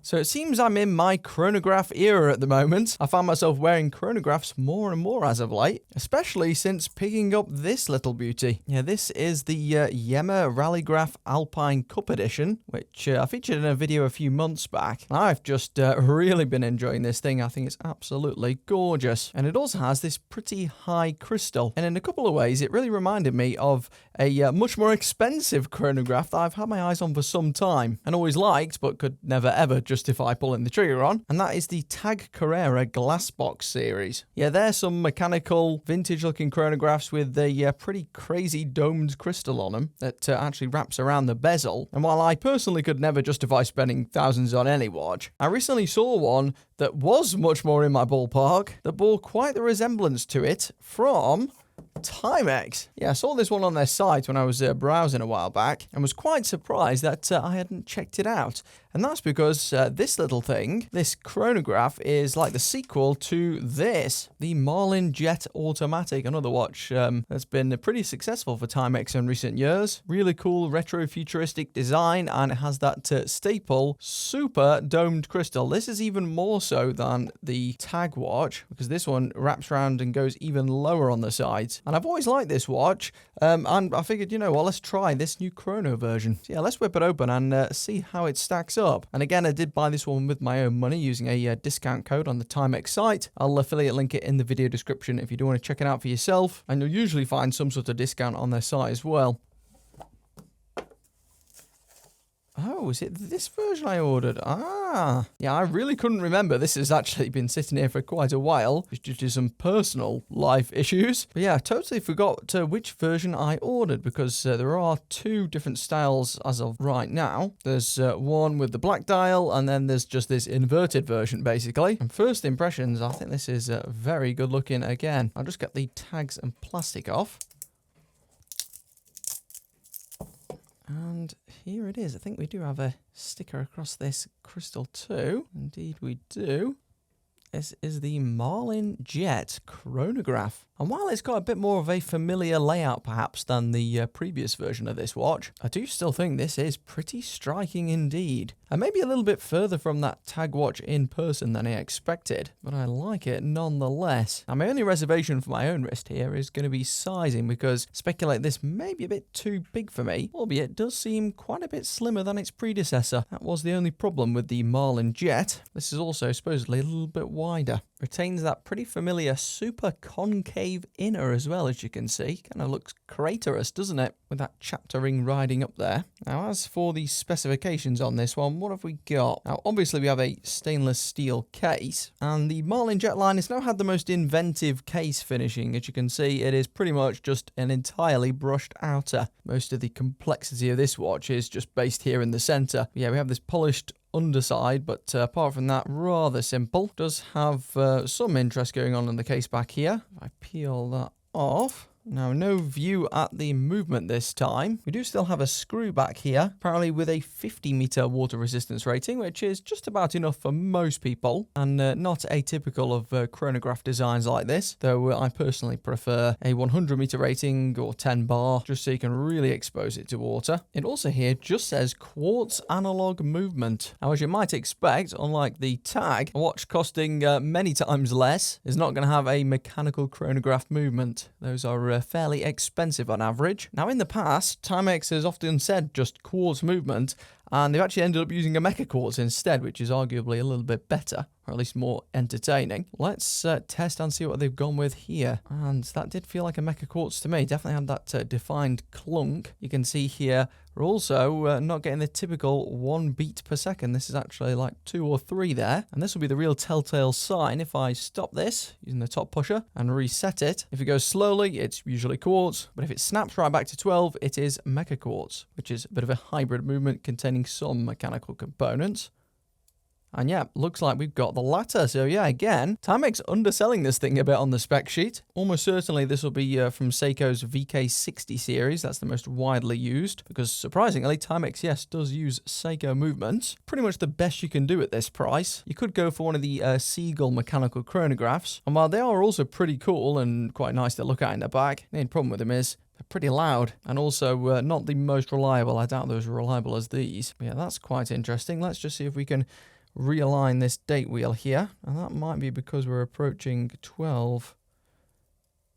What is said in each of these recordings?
So it seems I'm in my chronograph era at the moment. I find myself wearing chronographs more and more as of late, especially since picking up this little beauty. Yeah, this is the Yema Rallygraph Alpine Cup Edition, which I featured in a video a few months back. I've just really been enjoying this thing. I think it's absolutely gorgeous. And it also has this pretty high crystal. And in a couple of ways, it really reminded me of a much more expensive chronograph that I've had my eyes on for some time and always liked, but could never ever justify pulling the trigger on, and that is the Tag Carrera Glassbox series. Yeah, there's some mechanical, vintage-looking chronographs with a pretty crazy domed crystal on them that actually wraps around the bezel, and while I personally could never justify spending thousands on any watch, I recently saw one that was much more in my ballpark, that bore quite the resemblance to it from Timex. Yeah, I saw this one on their site when I was browsing a while back and was quite surprised that I hadn't checked it out. And that's because this little thing, this chronograph, is like the sequel to this, the Marlin Jet Automatic, another watch that's been pretty successful for Timex in recent years. Really cool retro-futuristic design, and it has that staple super domed crystal. This is even more so than the Tag watch, because this one wraps around and goes even lower on the sides. And I've always liked this watch, and I figured, you know what, let's try this new chrono version. So yeah, let's whip it open and see how it stacks up. And again, I did buy this one with my own money using a discount code on the Timex site. I'll affiliate link it in the video description if you do want to check it out for yourself. And you'll usually find some sort of discount on their site as well. Oh, is it this version I ordered? Ah, yeah, I really couldn't remember. This has actually been sitting here for quite a while, due to some personal life issues. But yeah, I totally forgot which version I ordered, because there are two different styles as of right now. There's one with the black dial, and then there's just this inverted version, basically. And first impressions, I think this is very good looking again. I'll just get the tags and plastic off. And here it is. I think we do have a sticker across this crystal too. Indeed we do. This is the Marlin Jet chronograph. And while it's got a bit more of a familiar layout perhaps than the previous version of this watch, I do still think this is pretty striking indeed. And maybe a little bit further from that Tag watch in person than I expected, but I like it nonetheless. Now my only reservation for my own wrist here is going to be sizing, because I speculate this may be a bit too big for me, albeit it does seem quite a bit slimmer than its predecessor. That was the only problem with the Marlin Jet. This is also supposedly a little bit wider. Retains that pretty familiar super concave inner as well, as you can see. Kind of looks craterous, doesn't it? With that chapter ring riding up there. Now, as for the specifications on this one, what have we got? Now, obviously we have a stainless steel case, and the Marlin Jet line has now had the most inventive case finishing. As you can see, it is pretty much just an entirely brushed outer. Most of the complexity of this watch is just based here in the center. Yeah, we have this polished underside, but apart from that, rather simple. Does have some interest going on in the case back here. If I peel that off. Now, no view at the movement this time. We do still have a screw back here, apparently with a 50-meter water resistance rating, which is just about enough for most people, and not atypical of chronograph designs like this, though I personally prefer a 100-meter rating or 10 bar, just so you can really expose it to water. It also here just says quartz analog movement. Now, as you might expect, unlike the Tag, a watch costing many times less is not going to have a mechanical chronograph movement. Those are fairly expensive on average. Now, in the past, Timex has often said just quartz movement, and they've actually ended up using a mecha quartz instead, which is arguably a little bit better, or at least more entertaining. Let's test and see what they've gone with here. And that did feel like a mecha quartz to me. Definitely had that defined clunk. You can see here we're also not getting the typical 1 beat per second. This is actually like 2 or 3 there. And this will be the real telltale sign if I stop this using the top pusher and reset it. If it goes slowly, it's usually quartz. But if it snaps right back to 12, it is mecha quartz, which is a bit of a hybrid movement containing some mechanical components. And yeah, looks like we've got the latter. So yeah, again, Timex underselling this thing a bit on the spec sheet. Almost certainly this will be from Seiko's VK60 series. That's the most widely used, because surprisingly, Timex, yes, does use Seiko movements. Pretty much the best you can do at this price. You could go for one of the Seagull mechanical chronographs. And while they are also pretty cool and quite nice to look at in the back, the only problem with them is they're pretty loud, and also not the most reliable. I doubt they're as reliable as these. But yeah, that's quite interesting. Let's just see if we can realign this date wheel here. And that might be because we're approaching 12.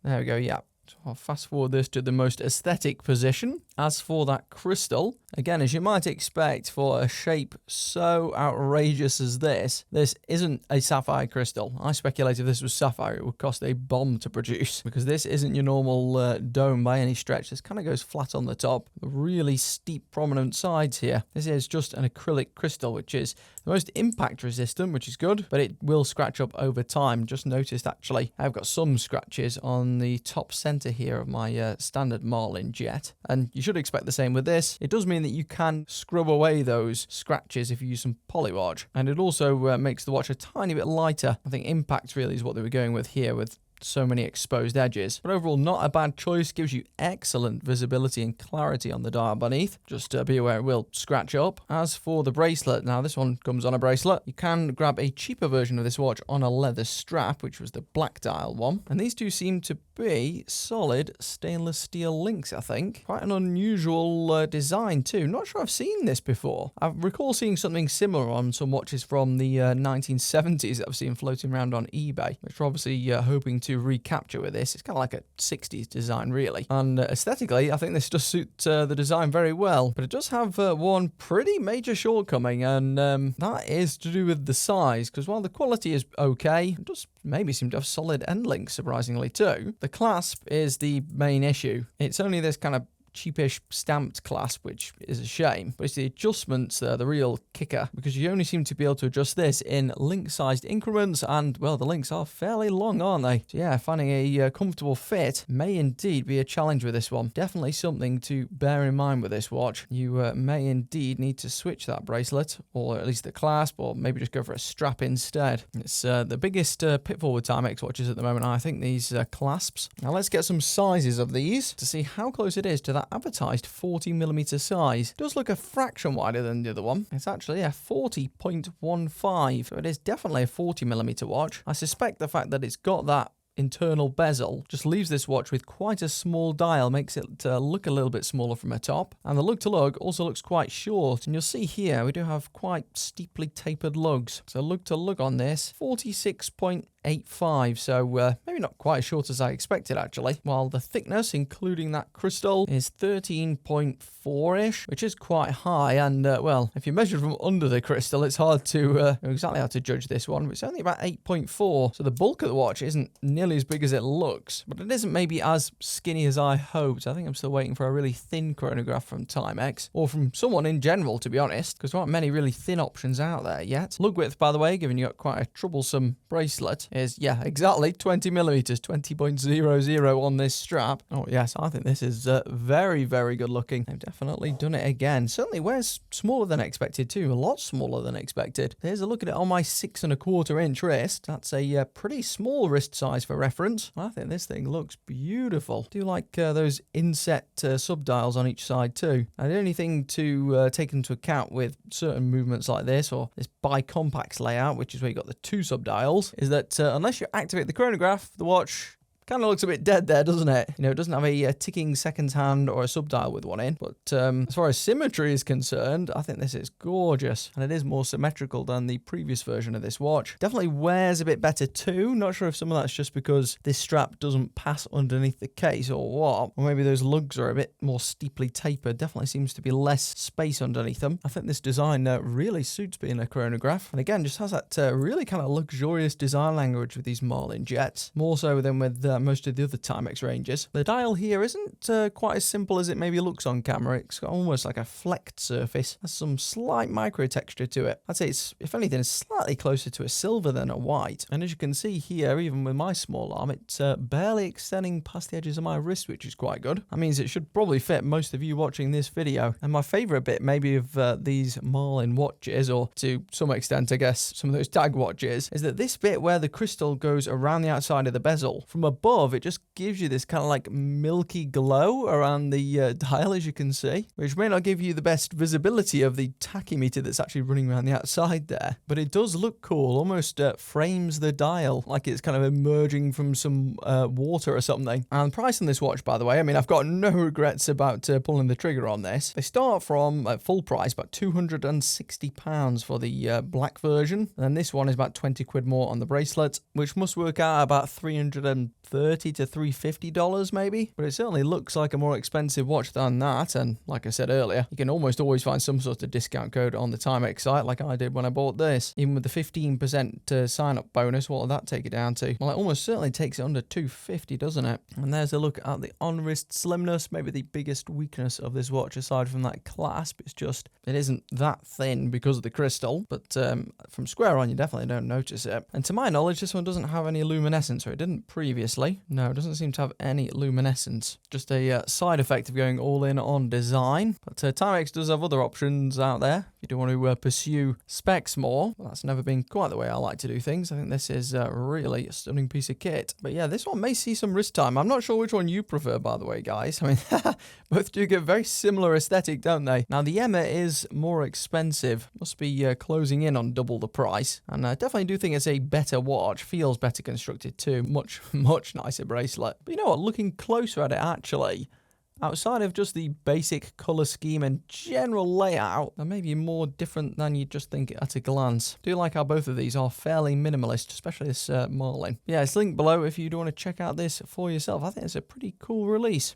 There we go, yeah. So I'll fast forward this to the most aesthetic position. As for that crystal, again, as you might expect for a shape so outrageous as this isn't a sapphire crystal. I speculate if this was sapphire, it would cost a bomb to produce, because this isn't your normal dome by any stretch. This kind of goes flat on the top, really steep, prominent sides here. This is just an acrylic crystal, which is the most impact resistant, which is good, but it will scratch up over time. Just noticed, actually, I've got some scratches on the top center here of my standard Marlin Jet, and you should expect the same with this. It does mean that you can scrub away those scratches if you use some Polywash, and it also makes the watch a tiny bit lighter. I think impact really is what they were going with here, with so many exposed edges. But overall, not a bad choice. Gives you excellent visibility and clarity on the dial beneath. Just be aware it will scratch up. As for the bracelet, now this one comes on a bracelet. You can grab a cheaper version of this watch on a leather strap, which was the black dial one. And these two seem to be solid stainless steel links, I think. Quite an unusual design too. Not sure I've seen this before. I recall seeing something similar on some watches from the 1970s that I've seen floating around on eBay, which we're obviously hoping to recapture with this. It's kind of like a 60s design, really. And aesthetically, I think this does suit the design very well. But it does have one pretty major shortcoming, and that is to do with the size, because while the quality is okay, it does maybe seem to have solid end links, surprisingly too. The clasp is the main issue. It's only this kind of cheapish stamped clasp, which is a shame, but it's the adjustments that are the real kicker, because you only seem to be able to adjust this in link-sized increments, and well, the links are fairly long, aren't they? So yeah, finding a comfortable fit may indeed be a challenge with this one. Definitely something to bear in mind with this watch. You may indeed need to switch that bracelet, or at least the clasp, or maybe just go for a strap instead. It's the biggest pitfall with Timex watches at the moment, I think, these clasps. Now let's get some sizes of these to see how close it is to that advertised 40mm size. It does look a fraction wider than the other one. It's actually a 40.15, so it is definitely a 40mm watch. I suspect the fact that it's got that internal bezel just leaves this watch with quite a small dial, makes it look a little bit smaller from the top. And the lug to lug also looks quite short, and you'll see here we do have quite steeply tapered lugs. So lug to lug on this, 46.85, so maybe not quite as short as I expected, actually. While the thickness, including that crystal, is 13.4-ish, which is quite high. And well, if you measure from under the crystal, it's hard to know exactly how to judge this one, but it's only about 8.4, so the bulk of the watch isn't nearly as big as it looks, but it isn't maybe as skinny as I hoped. I think I'm still waiting for a really thin chronograph from Timex, or from someone in general, to be honest, because there aren't many really thin options out there yet. Lug width, by the way, given you got quite a troublesome bracelet, is, yeah, exactly 20mm, 20.00 on this strap. Oh yes, I think this is very, very good looking. They've definitely done it again. Certainly wears smaller than expected too, a lot smaller than expected. Here's a look at it on my 6.25-inch wrist. That's a pretty small wrist size for reference. I think this thing looks beautiful. I do like those inset subdials on each side too. Now, the only thing to take into account with certain movements like this, or this bicompax layout, which is where you got the two subdials, is that unless you activate the chronograph, the watch kind of looks a bit dead there, doesn't it? You know, it doesn't have a ticking seconds hand or a subdial with one in. But as far as symmetry is concerned, I think this is gorgeous. And it is more symmetrical than the previous version of this watch. Definitely wears a bit better too. Not sure if some of that's just because this strap doesn't pass underneath the case or what. Or maybe those lugs are a bit more steeply tapered. Definitely seems to be less space underneath them. I think this design really suits being a chronograph. And again, just has that really kind of luxurious design language with these Marlin Jets. More so than with most of the other Timex ranges. The dial here isn't quite as simple as it maybe looks on camera. It's got almost like a flecked surface. Has some slight micro texture to it. I'd say it's, if anything, slightly closer to a silver than a white. And as you can see here, even with my small arm, it's barely extending past the edges of my wrist, which is quite good. That means it should probably fit most of you watching this video. And my favourite bit maybe of these Marlin watches, or to some extent I guess some of those tag watches, is that this bit where the crystal goes around the outside of the bezel, from a above, it just gives you this kind of like milky glow around the dial, as you can see, which may not give you the best visibility of the tachymeter that's actually running around the outside there, but it does look cool. Almost frames the dial like it's kind of emerging from some water or something. And the price on this watch, by the way, I mean, I've got no regrets about pulling the trigger on this. They start from full price, about £260 for the black version, and this one is about 20 quid more on the bracelet, which must work out about $330 to $350 maybe, but it certainly looks like a more expensive watch than that. And like I said earlier, you can almost always find some sort of discount code on the Timex site, like I did when I bought this. Even with the 15% sign-up bonus, what will that take it down to? Well, it almost certainly takes it under $250, doesn't it? And there's a look at the on-wrist slimness, maybe the biggest weakness of this watch aside from that clasp. It's just, it isn't that thin because of the crystal, but from square on you definitely don't notice it. And to my knowledge, this one doesn't have any luminescence, or it didn't previously. No, it doesn't seem to have any luminescence. Just a side effect of going all in on design. But Timex does have other options out there if you do want to pursue specs more. Well, that's never been quite the way I like to do things. I think this is really a stunning piece of kit. But yeah, this one may see some wrist time. I'm not sure which one you prefer, by the way, guys. I mean, both do get very similar aesthetic, don't they? Now, the Emma is more expensive. Must be closing in on double the price. And I definitely do think it's a better watch. Feels better constructed too. Much, much nicer bracelet. But you know what? Looking closer at it, actually, outside of just the basic colour scheme and general layout, they may be more different than you just think at a glance. I do like how both of these are fairly minimalist, especially this Marlin. Yeah, it's linked below if you do want to check out this for yourself. I think it's a pretty cool release.